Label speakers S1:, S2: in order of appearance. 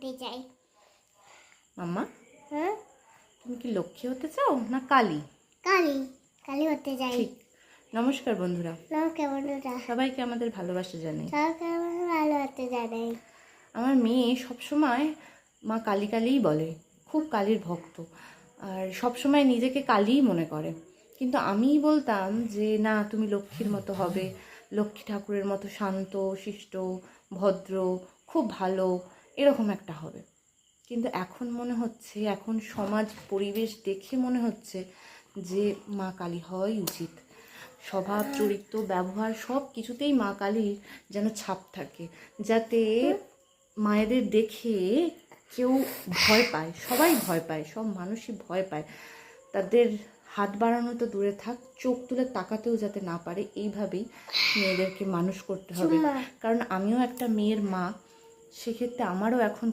S1: হতে চাই।
S2: মাম্মা,
S1: হ্যাঁ,
S2: তুমি কি লক্ষ্মী হতে চাও না কালী?
S1: কালী কালী হতে চাই।
S2: ঠিক। নমস্কার বন্ধুরা,
S1: নমস্কার বন্ধুরা,
S2: সবাইকে আমাদের ভালোবাসা জানাই।
S1: সবাইকে আমার ভালো হতে জানাই।
S2: আমার মেয়ে সবসময় মা কালী কালীই বলে, খুব কালীর ভক্ত, আর সবসময় নিজেকে কালীই মনে করে। কিন্তু আমিই বলতাম যে না, তুমি লক্ষ্মীর মতো হবে, লক্ষ্মী ঠাকুরের মতো শান্ত শিষ্ট ভদ্র, খুব ভালো, এরকম একটা হবে। কিন্তু এখন মনে হচ্ছে, এখন সমাজ পরিবেশ দেখে মনে হচ্ছে যে মা কালী হওয়াই উচিত। স্বভাব চরিত্র ব্যবহার সব কিছুতেই মা কালীর যেন ছাপ থাকে, যাতে মায়েদের দেখে কেউ ভয় পায়, সবাই ভয় পায়, সব মানুষই ভয় পায়। তাদের হাত বাড়ানো তো দূরে থাক, চোখ তুলে তাকাতেও যাতে না পারে, এইভাবেই মেয়েদেরকে মানুষ করতে হবে। কারণ আমিও একটা মেয়ের মা, সেক্ষেত্রে আমারও এখন